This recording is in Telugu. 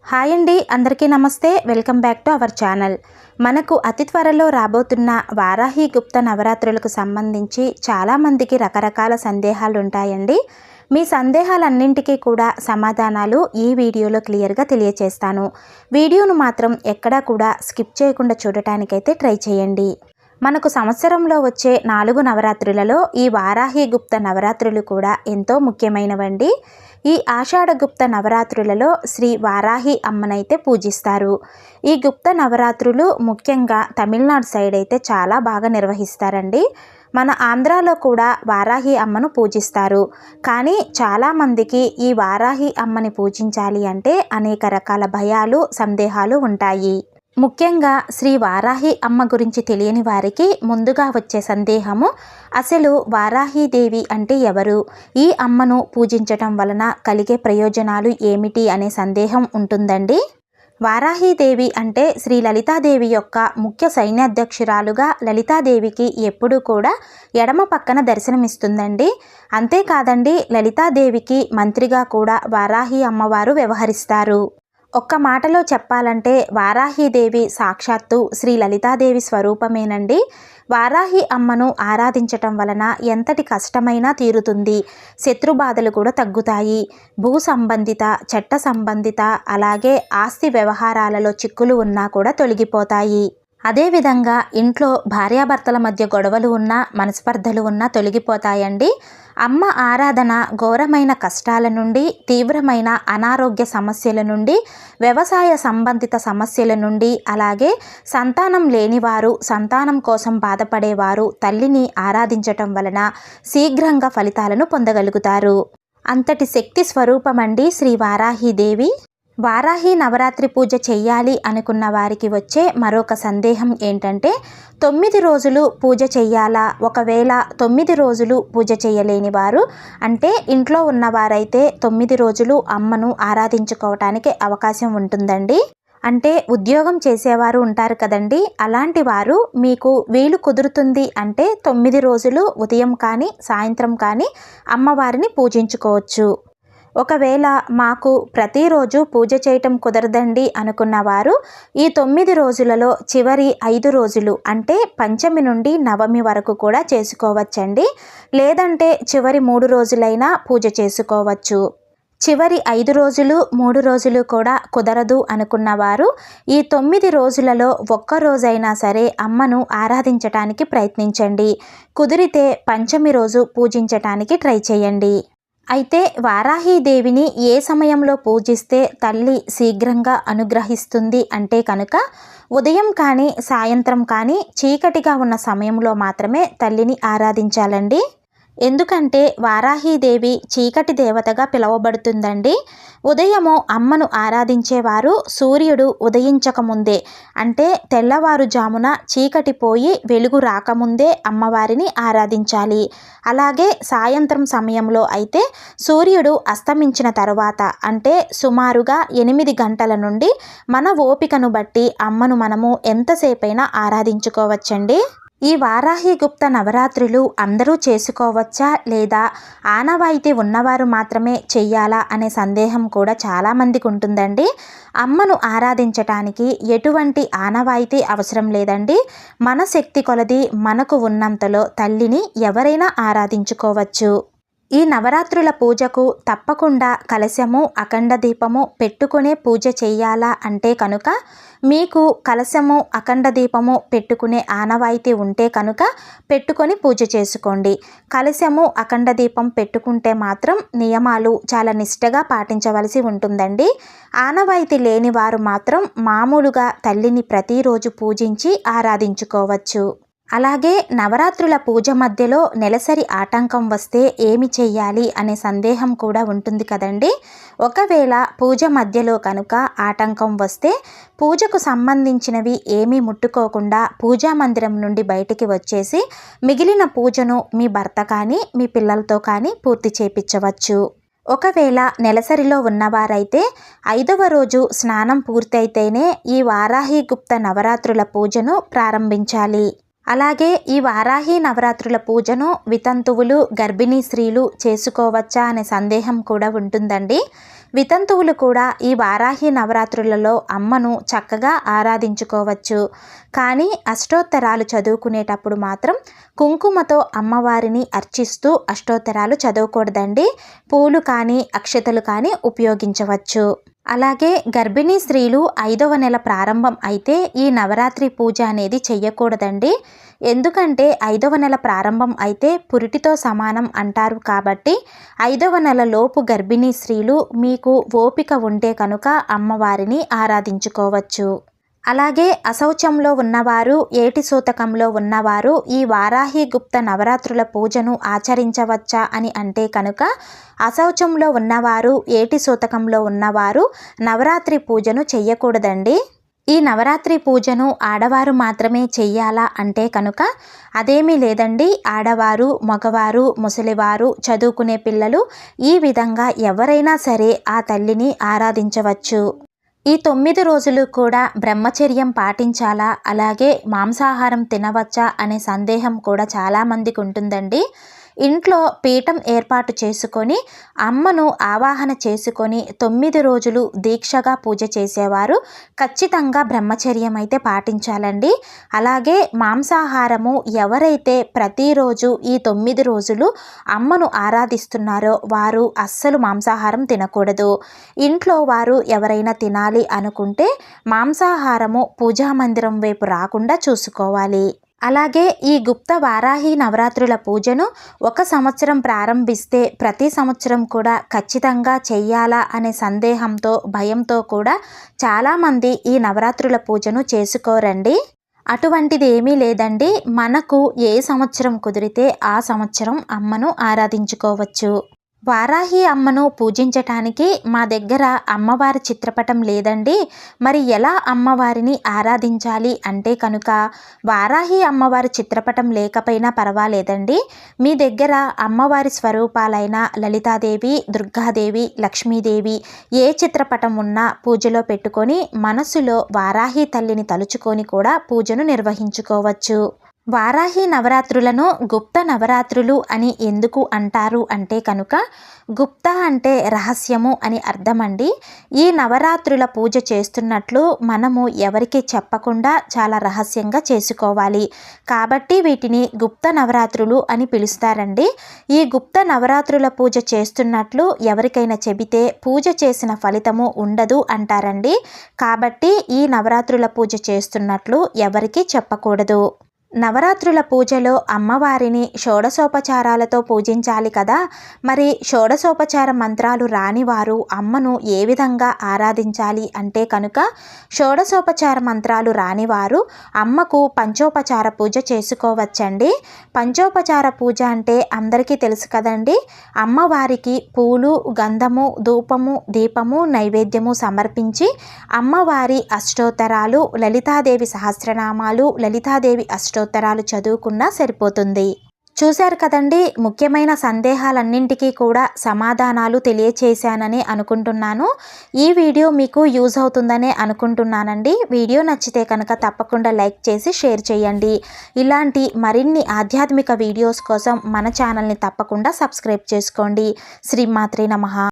హాయ్ అండి, అందరికీ నమస్తే. Welcome back to our channel. మనకు అతి త్వరలో రాబోతున్న వారాహి గుప్త నవరాత్రులకు సంబంధించి చాలామందికి రకరకాల సందేహాలు ఉంటాయండి. మీ సందేహాలన్నింటికీ కూడా సమాధానాలు ఈ వీడియోలో క్లియర్గా తెలియచేస్తాను. వీడియోను మాత్రం ఎక్కడా కూడా స్కిప్ చేయకుండా చూడటానికైతే ట్రై చేయండి. మనకు సంవత్సరంలో వచ్చే 4 నవరాత్రులలో ఈ వారాహి గుప్త నవరాత్రులు కూడా ఎంతో ముఖ్యమైనవండి. ఈ ఆషాఢ గుప్త నవరాత్రులలో శ్రీ వారాహి అమ్మనైతే పూజిస్తారు. ఈ గుప్త నవరాత్రులు ముఖ్యంగా తమిళనాడు సైడ్ అయితే చాలా బాగా నిర్వహిస్తారండి. మన ఆంధ్రాలో కూడా వారాహి అమ్మను పూజిస్తారు. కానీ చాలామందికి ఈ వారాహి అమ్మని పూజించాలి అంటే అనేక రకాల భయాలు, సందేహాలు ఉంటాయి. ముఖ్యంగా శ్రీ వారాహి అమ్మ గురించి తెలియని వారికి ముందుగా వచ్చే సందేహము, అసలు వారాహీదేవి అంటే ఎవరు, ఈ అమ్మను పూజించటం వలన కలిగే ప్రయోజనాలు ఏమిటి అనే సందేహం ఉంటుందండి. వారాహీదేవి అంటే శ్రీ లలితాదేవి యొక్క ముఖ్య సైన్యాధ్యక్షురాలుగా లలితాదేవికి ఎప్పుడూ కూడా ఎడమ పక్కన దర్శనమిస్తుందండి. అంతేకాదండి, లలితాదేవికి మంత్రిగా కూడా వారాహి అమ్మవారు వ్యవహరిస్తారు. ఒక్క మాటలో చెప్పాలంటే వారాహీదేవి సాక్షాత్తు శ్రీ లలితాదేవి స్వరూపమేనండి. వారాహి అమ్మను ఆరాధించటం వలన ఎంతటి కష్టమైనా తీరుతుంది, శత్రుబాధలు కూడా తగ్గుతాయి, భూ సంబంధిత, చట్ట సంబంధిత, అలాగే ఆస్తి వ్యవహారాలలో చిక్కులు ఉన్నా కూడా తొలగిపోతాయి. అదేవిధంగా ఇంట్లో భార్యాభర్తల మధ్య గొడవలు ఉన్నా, మనస్పర్ధలు ఉన్నా తొలగిపోతాయండి. అమ్మ ఆరాధన ఘోరమైన కష్టాల నుండి, తీవ్రమైన అనారోగ్య సమస్యల నుండి, వ్యవసాయ సంబంధిత సమస్యల నుండి, అలాగే సంతానం లేనివారు, సంతానం కోసం బాధపడేవారు తల్లిని ఆరాధించటం వలన శీఘ్రంగా ఫలితాలను పొందగలుగుతారు. అంతటి శక్తి స్వరూపమండి శ్రీ వారాహీదేవి. వారాహి నవరాత్రి పూజ చెయ్యాలి అనుకున్న వారికి వచ్చే మరొక సందేహం ఏంటంటే, 9 రోజులు పూజ చెయ్యాలా? ఒకవేళ 9 రోజులు పూజ చేయలేని వారు, అంటే ఇంట్లో ఉన్నవారైతే 9 రోజులు అమ్మను ఆరాధించుకోవటానికి అవకాశం ఉంటుందండి. అంటే ఉద్యోగం చేసేవారు ఉంటారు కదండి, అలాంటి వారు మీకు వీలు కుదురుతుంది అంటే 9 రోజులు ఉదయం కానీ సాయంత్రం కానీ అమ్మవారిని పూజించుకోవచ్చు. ఒకవేళ మాకు ప్రతిరోజు పూజ చేయటం కుదరదండి అనుకున్నవారు ఈ 9 రోజులలో చివరి 5 రోజులు అంటే పంచమి నుండి నవమి వరకు కూడా చేసుకోవచ్చండి. లేదంటే చివరి 3 రోజులైనా పూజ చేసుకోవచ్చు. చివరి 5 రోజులు 3 రోజులు కూడా కుదరదు అనుకున్నవారు ఈ 9 రోజులలో ఒక్క రోజైనా సరే అమ్మను ఆరాధించటానికి ప్రయత్నించండి. కుదిరితే పంచమి రోజు పూజించటానికి ట్రై చేయండి. అయితే వారాహీదేవిని ఏ సమయంలో పూజిస్తే తల్లి శీఘ్రంగా అనుగ్రహిస్తుంది అంటే కనుక ఉదయం కానీ సాయంత్రం కానీ చీకటిగా ఉన్న సమయంలో మాత్రమే తల్లిని ఆరాధించాలండి. ఎందుకంటే వారాహీదేవి చీకటి దేవతగా పిలువబడుతుందండి. ఉదయము అమ్మను ఆరాధించేవారు సూర్యుడు ఉదయించకముందే, అంటే తెల్లవారుజామున చీకటి పోయి వెలుగు రాకముందే అమ్మవారిని ఆరాధించాలి. అలాగే సాయంత్రం సమయంలో అయితే సూర్యుడు అస్తమించిన తరువాత, అంటే సుమారుగా 8 గంటల నుండి మన ఓపికను బట్టి అమ్మను మనము ఎంతసేపైనా ఆరాధించుకోవచ్చండి. ఈ వారాహి గుప్త నవరాత్రులు అందరూ చేసుకోవచ్చా లేదా ఆనవాయితీ ఉన్నవారు మాత్రమే చెయ్యాలా అనే సందేహం కూడా చాలామందికి ఉంటుందండి. అమ్మను ఆరాధించటానికి ఎటువంటి ఆనవాయితీ అవసరం లేదండి. మన శక్తి కొలది మనకు ఉన్నంతలో తల్లిని ఎవరైనా ఆరాధించుకోవచ్చు. ఈ నవరాత్రుల పూజకు తప్పకుండా కలశము, అఖండ దీపము పెట్టుకునే పూజ చెయ్యాలా అంటే కనుక మీకు కలశము, అఖండ దీపము పెట్టుకునే ఆనవాయితీ ఉంటే కనుక పెట్టుకొని పూజ చేసుకోండి. కలశము, అఖండ దీపం పెట్టుకుంటే మాత్రం నియమాలు చాలా నిష్టగా పాటించవలసి ఉంటుందండి. ఆనవాయితీ లేని వారు మాత్రం మామూలుగా తల్లిని ప్రతిరోజు పూజించి ఆరాధించుకోవచ్చు. అలాగే నవరాత్రుల పూజ మధ్యలో నెలసరి ఆటంకం వస్తే ఏమి చెయ్యాలి అనే సందేహం కూడా ఉంటుంది కదండి. ఒకవేళ పూజ మధ్యలో కనుక ఆటంకం వస్తే పూజకు సంబంధించినవి ఏమీ ముట్టుకోకుండా పూజా మందిరం నుండి బయటికి వచ్చేసి మిగిలిన పూజను మీ భర్త కానీ మీ పిల్లలతో కానీ పూర్తి చేపించవచ్చు. ఒకవేళ నెలసరిలో ఉన్నవారైతే 5వ రోజు స్నానం పూర్తయితేనే ఈ వారాహి గుప్త నవరాత్రుల పూజను ప్రారంభించాలి. అలాగే ఈ వారాహి నవరాత్రుల పూజను వితంతువులు, గర్భిణీ స్త్రీలు చేసుకోవచ్చా అనే సందేహం కూడా ఉంటుందండి. వితంతువులు కూడా ఈ వారాహి నవరాత్రులలో అమ్మను చక్కగా ఆరాధించుకోవచ్చు. కానీ అష్టోత్తరాలు చదువుకునేటప్పుడు మాత్రం కుంకుమతో అమ్మవారిని అర్చిస్తూ అష్టోత్తరాలు చదవకూడదండి. పూలు కానీ అక్షతలు కానీ ఉపయోగించవచ్చు. అలాగే గర్భిణీ స్త్రీలు 5వ నెల ప్రారంభం అయితే ఈ నవరాత్రి పూజ అనేది చెయ్యకూడదండి. ఎందుకంటే 5వ నెల ప్రారంభం అయితే పురిటితో సమానం అంటారు కాబట్టి 5వ నెల లోపు గర్భిణీ స్త్రీలు మీకు ఓపిక ఉంటే కనుక అమ్మవారిని ఆరాధించుకోవచ్చు. అలాగే అశౌచంలో ఉన్నవారు, ఏటి సూతకంలో ఉన్నవారు ఈ వారాహి గుప్త నవరాత్రుల పూజను ఆచరించవచ్చా అని అంటే కనుక అశౌచంలో ఉన్నవారు, ఏటి సూతకంలో ఉన్నవారు నవరాత్రి పూజను చెయ్యకూడదండి. ఈ నవరాత్రి పూజను ఆడవారు మాత్రమే చెయ్యాలా అంటే కనుక అదేమీ లేదండి. ఆడవారు, మగవారు, ముసలివారు, చదువుకునే పిల్లలు ఈ విధంగా ఎవరైనా సరే ఆ తల్లిని ఆరాధించవచ్చు. ఈ 9 రోజులు కూడా బ్రహ్మచర్యం పాటించాలా, అలాగే మాంసాహారం తినవచ్చా అనే సందేహం కూడా చాలామందికి ఉంటుందండి. ఇంట్లో పీఠం ఏర్పాటు చేసుకొని అమ్మను ఆవాహన చేసుకొని 9 రోజులు దీక్షగా పూజ చేసేవారు ఖచ్చితంగా బ్రహ్మచర్యం అయితే పాటించాలండి. అలాగే మాంసాహారము ఎవరైతే ప్రతిరోజు ఈ 9 రోజులు అమ్మను ఆరాధిస్తున్నారో వారు అస్సలు మాంసాహారం తినకూడదు. ఇంట్లో వారు ఎవరైనా తినాలి అనుకుంటే మాంసాహారము పూజా మందిరం వైపు రాకుండా చూసుకోవాలి. అలాగే ఈ గుప్త వారాహి నవరాత్రుల పూజను 1 సంవత్సరం ప్రారంభిస్తే ప్రతి సంవత్సరం కూడా ఖచ్చితంగా చెయ్యాలా అనే సందేహంతో, భయంతో కూడా చాలామంది ఈ నవరాత్రుల పూజను చేసుకోరండి. అటువంటిది ఏమీ లేదండి. మనకు ఏ సంవత్సరం కుదిరితే ఆ సంవత్సరం అమ్మను ఆరాధించుకోవచ్చు. వారాహి అమ్మను పూజించటానికి మా దగ్గర అమ్మవారి చిత్రపటం లేదండి. మరి ఎలా అమ్మవారిని ఆరాధించాలి అంటే కనుక వారాహి అమ్మవారి చిత్రపటం లేకపోయినా పర్వాలేదండి. మీ దగ్గర అమ్మవారి స్వరూపాలైన లలితాదేవి, దుర్గాదేవి, లక్ష్మీదేవి ఏ చిత్రపటం ఉన్నా పూజలో పెట్టుకొని మనసులో వారాహి తల్లిని తలుచుకొని కూడా పూజను నిర్వహించుకోవచ్చు. వారాహి నవరాత్రులను గుప్త నవరాత్రులు అని ఎందుకు అంటారు అంటే కనుక గుప్త అంటే రహస్యము అని అర్థమండి. ఈ నవరాత్రుల పూజ చేస్తున్నట్లు మనము ఎవరికి చెప్పకుండా చాలా రహస్యంగా చేసుకోవాలి. కాబట్టి వీటిని గుప్త నవరాత్రులు అని పిలుస్తారండి. ఈ గుప్త నవరాత్రుల పూజ చేస్తున్నట్లు ఎవరికైనా చెబితే పూజ చేసిన ఫలితము ఉండదు అంటారండి. కాబట్టి ఈ నవరాత్రుల పూజ చేస్తున్నట్లు ఎవరికి చెప్పకూడదు. నవరాత్రుల పూజలో అమ్మవారిని షోడశోపచారాలతో పూజించాలి కదా. మరి షోడశోపచార మంత్రాలు రాని వారు అమ్మను ఏ విధంగా ఆరాధించాలి అంటే కనుక షోడశోపచార మంత్రాలు రానివారు అమ్మకు పంచోపచార పూజ చేసుకోవచ్చండి. పంచోపచార పూజ అంటే అందరికీ తెలుసు కదండి. అమ్మవారికి పూలు, గంధము, ధూపము, దీపము, నైవేద్యము సమర్పించి అమ్మవారి అష్టోత్తరాలు, లలితాదేవి సహస్రనామాలు, లలితాదేవి అష్టోత్తరాలు చదువుకున్నా సరిపోతుంది. చూశారు కదండి, ముఖ్యమైన సందేహాలన్నింటికీ కూడా సమాధానాలు తెలియచేశానని అనుకుంటున్నాను. ఈ వీడియో మీకు యూజ్ అవుతుందనే అనుకుంటున్నానండి. వీడియో నచ్చితే కనుక తప్పకుండా లైక్ చేసి షేర్ చేయండి. ఇలాంటి మరిన్ని ఆధ్యాత్మిక వీడియోస్ కోసం మన ఛానల్ని తప్పకుండా సబ్స్క్రైబ్ చేసుకోండి. శ్రీమాత్రే నమః.